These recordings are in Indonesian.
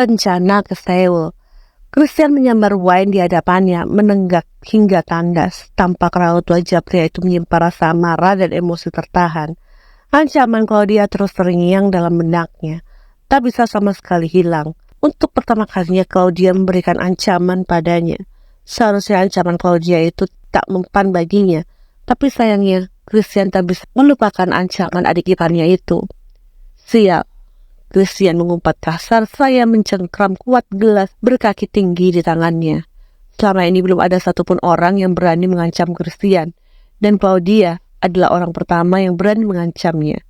Rencana ke Seoul. Christian menyambar wine di hadapannya, menenggak hingga tandas. Tampak raut wajah pria itu menyimpan rasa marah dan emosi tertahan. Ancaman Claudia terus terngiang dalam benaknya, tak bisa sama sekali hilang. Untuk pertama kalinya Claudia memberikan ancaman padanya. Seharusnya ancaman Claudia itu tak mempan baginya, tapi sayangnya Christian tak bisa melupakan ancaman adik iparnya itu. Sial, Christian mengumpat kasar. Saya mencengkram kuat gelas berkaki tinggi di tangannya. Selama ini belum ada satupun orang yang berani mengancam Christian, dan Claudia adalah orang pertama yang berani mengancamnya.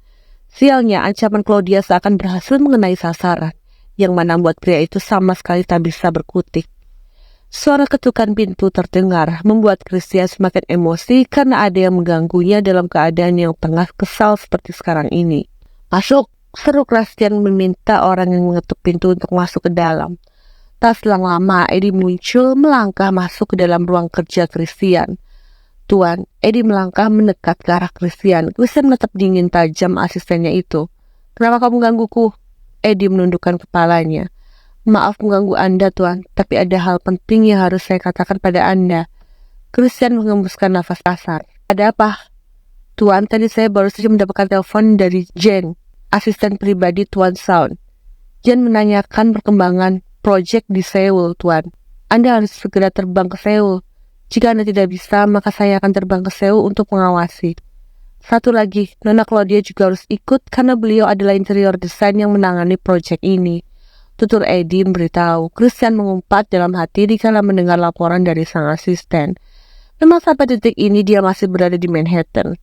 Sialnya, ancaman Claudia seakan berhasil mengenai sasaran, yang mana membuat pria itu sama sekali tak bisa berkutik. Suara ketukan pintu terdengar, membuat Christian semakin emosi karena ada yang mengganggunya dalam keadaan yang tengah kesal seperti sekarang ini. "Masuk!" seru Christian meminta orang yang mengetuk pintu untuk masuk ke dalam. Tak selang lama, Eddie muncul melangkah masuk ke dalam ruang kerja Christian. "Tuan," Eddie melangkah mendekat ke arah Christian. Christian menatap dingin tajam asistennya itu. "Kenapa kamu menggangguku?" Eddie menundukkan kepalanya. "Maaf mengganggu Anda, Tuan, tapi ada hal penting yang harus saya katakan pada Anda." Christian mengembuskan nafas kasar. "Ada apa?" "Tuan, tadi saya baru saja mendapatkan telepon dari Jen, asisten pribadi Tuan Sound. Jen menanyakan perkembangan proyek di Seoul, Tuan. Anda harus segera terbang ke Seoul. Jika Anda tidak bisa, maka saya akan terbang ke Seoul untuk mengawasi. Satu lagi, Nona Claudia juga harus ikut karena beliau adalah interior desain yang menangani proyek ini," tutur Eddie memberitahu. Christian mengumpat dalam hati dikala mendengar laporan dari sang asisten. Memang sampai detik ini dia masih berada di Manhattan.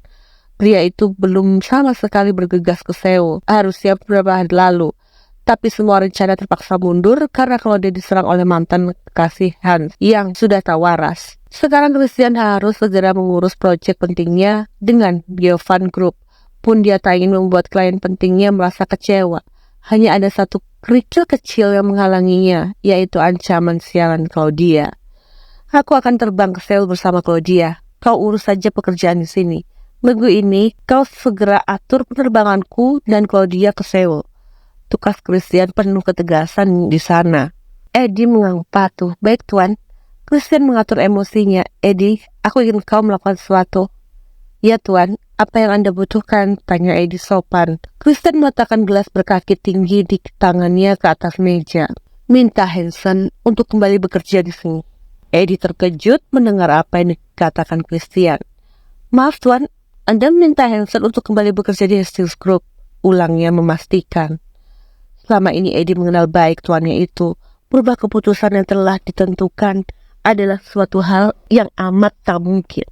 Pria itu belum sama sekali bergegas ke Seoul, harusnya beberapa hari lalu. Tapi semua rencana terpaksa mundur karena Claudia diserang oleh mantan kekasih Hans yang sudah tak waras. Sekarang Christian harus segera mengurus proyek pentingnya dengan Biovan Group. Pun dia tak ingin membuat klien pentingnya merasa kecewa. Hanya ada satu kerikil kecil yang menghalanginya, yaitu ancaman sialan Claudia. "Aku akan terbang ke Seoul bersama Claudia. Kau urus saja pekerjaan di sini. Minggu ini kau segera atur penerbanganku dan Claudia ke Seoul." Tukas Christian penuh ketegasan di sana. Eddie mengangguk patuh. "Baik, Tuan." Christian mengatur emosinya. "Eddie, aku ingin kau melakukan sesuatu." "Ya, Tuan. Apa yang Anda butuhkan?" tanya Eddie sopan. Christian meletakkan gelas berkaki tinggi di tangannya ke atas meja. "Minta Hansen untuk kembali bekerja di sini." Eddie terkejut mendengar apa yang dikatakan Christian. "Maaf, Tuan. Anda meminta Hansen untuk kembali bekerja di Hastings Group," ulangnya memastikan. Selama ini Eddie mengenal baik tuannya itu. Berubah keputusan yang telah ditentukan adalah suatu hal yang amat tak mungkin.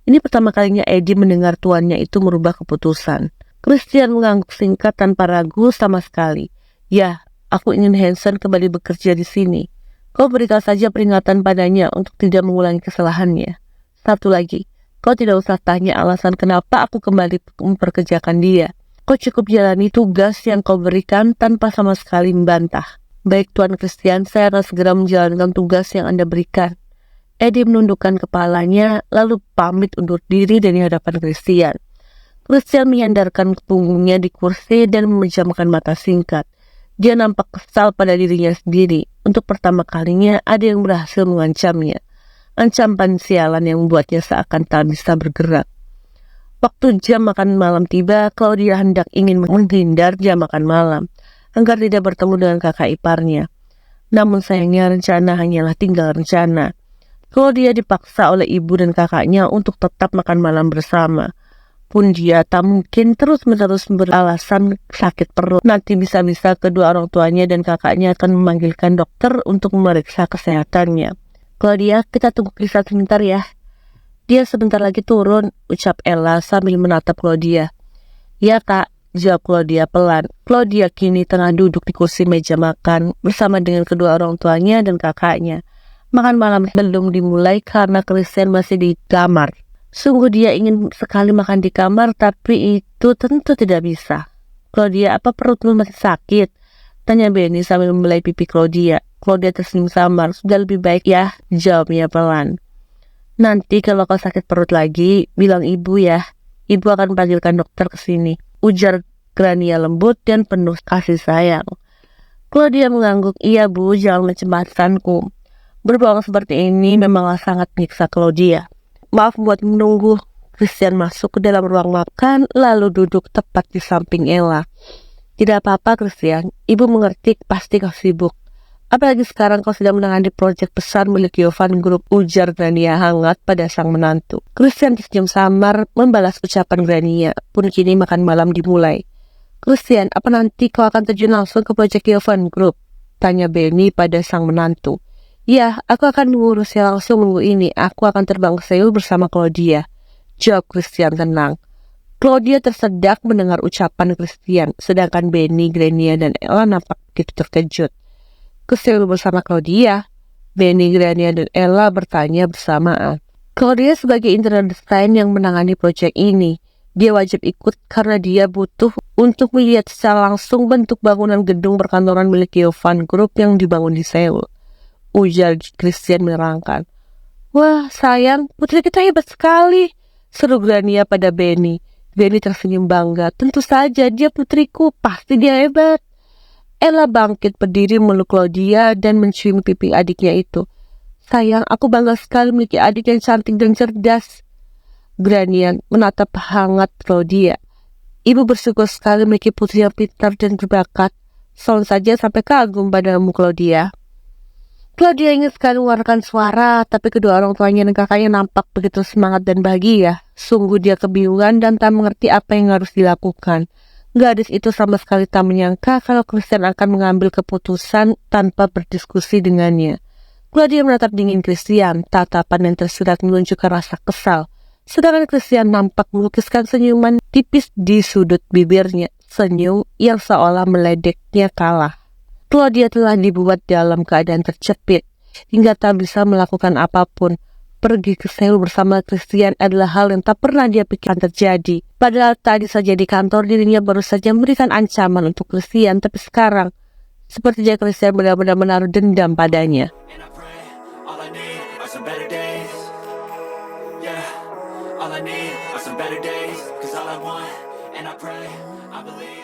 Ini pertama kalinya Eddie mendengar tuannya itu merubah keputusan. Christian mengangguk singkat tanpa ragu sama sekali. "Ya, aku ingin Hansen kembali bekerja di sini. Kau berikan saja peringatan padanya untuk tidak mengulangi kesalahannya. Satu lagi, kau tidak usah tanya alasan kenapa aku kembali memperkerjakan dia. Kau cukup jalani tugas yang kau berikan tanpa sama sekali membantah." "Baik, Tuan Christian, saya akan segera menjalankan tugas yang Anda berikan." Eddie menundukkan kepalanya, lalu pamit undur diri dari hadapan Christian. Christian menyandarkan punggungnya di kursi dan memejamkan mata singkat. Dia nampak kesal pada dirinya sendiri. Untuk pertama kalinya ada yang berhasil mengancamnya. Ancaman sialan yang membuatnya seakan tak bisa bergerak. Waktu jam makan malam tiba, Claudia hendak ingin menghindar jam makan malam agar tidak bertemu dengan kakak iparnya. Namun sayangnya rencana hanyalah tinggal rencana. Claudia dipaksa oleh ibu dan kakaknya untuk tetap makan malam bersama. Pun dia tak mungkin terus-menerus beralasan sakit perut. Nanti bisa-bisa kedua orang tuanya dan kakaknya akan memanggilkan dokter untuk memeriksa kesehatannya. "Claudia, kita tunggu Lisa sebentar ya." "Dia sebentar lagi turun," ucap Ella sambil menatap Claudia. "Ya, Kak," jawab Claudia pelan. Claudia kini tengah duduk di kursi meja makan bersama dengan kedua orang tuanya dan kakaknya. Makan malam belum dimulai karena Christian masih di kamar. Sungguh dia ingin sekali makan di kamar, tapi itu tentu tidak bisa. "Claudia, apa perutmu masih sakit?" tanya Benny sambil membelai pipi Claudia. Claudia tersenyum samar. "Sudah lebih baik ya," jawabnya pelan. "Nanti kalau kau sakit perut lagi, bilang ibu ya. Ibu akan panggilkan dokter ke sini," ujar Grania lembut dan penuh kasih sayang. Claudia mengangguk, "Iya Bu, jangan mencemaskanku." Berbohong seperti ini memanglah sangat menyiksa Claudia. "Maaf buat menunggu." Christian masuk ke dalam ruang makan, lalu duduk tepat di samping Ella. "Tidak apa-apa Christian, Ibu mengerti pasti kau sibuk. Apalagi sekarang kau sedang menangani proyek besar milik Yovan Group," ujar Grania hangat pada sang menantu. Christian tersenyum samar membalas ucapan Grania, pun kini makan malam dimulai. "Christian, apa nanti kau akan terjun langsung ke proyek Yovan Group?" tanya Benny pada sang menantu. "Ya, aku akan mengurusnya langsung minggu ini. Aku akan terbang ke Seoul bersama Claudia," jawab Christian tenang. Claudia tersedak mendengar ucapan Christian, sedangkan Benny, Grania, dan Ella nampak begitu terkejut. "Ke Seoul bersama Claudia?" Benny, Grania, dan Ella bertanya bersamaan. Claudia sebagai interior design yang menangani proyek ini, dia wajib ikut karena dia butuh untuk melihat secara langsung bentuk bangunan gedung perkantoran milik Yovan Group yang dibangun di Seoul, ujar Christian menerangkan. "Wah sayang, putri kita hebat sekali," seru Grania pada Benny. Benny tersenyum bangga. "Tentu saja, dia putriku, pasti dia hebat." Ella bangkit berdiri meluk Claudia dan mencium pipi adiknya itu. "Sayang, aku bangga sekali memiliki adik yang cantik dan cerdas." Grania menatap hangat Claudia. "Ibu bersyukur sekali memiliki putri yang pintar dan berbakat. Selalu saja sampai kagum padamu Claudia." Claudia ingin sekali mengeluarkan suara, tapi kedua orang tuanya dan kakaknya nampak begitu semangat dan bahagia. Sungguh dia kebingungan dan tak mengerti apa yang harus dilakukan. Gadis itu sama sekali tak menyangka kalau Christian akan mengambil keputusan tanpa berdiskusi dengannya. Claudia menatap dingin Christian, tatapan yang tersirat menunjukkan rasa kesal. Sedangkan Christian nampak melukiskan senyuman tipis di sudut bibirnya, senyum yang seolah meledeknya kalah. Claudia telah dibuat dalam keadaan terjepit, hingga tak bisa melakukan apapun. Pergi ke Seoul bersama Christian adalah hal yang tak pernah dia pikirkan terjadi. Padahal tadi saja di kantor dirinya baru saja memberikan ancaman untuk Christian, tapi sekarang sepertinya Christian benar-benar menaruh dendam padanya. All I need are some better days, 'cause all I want, and I pray, I believe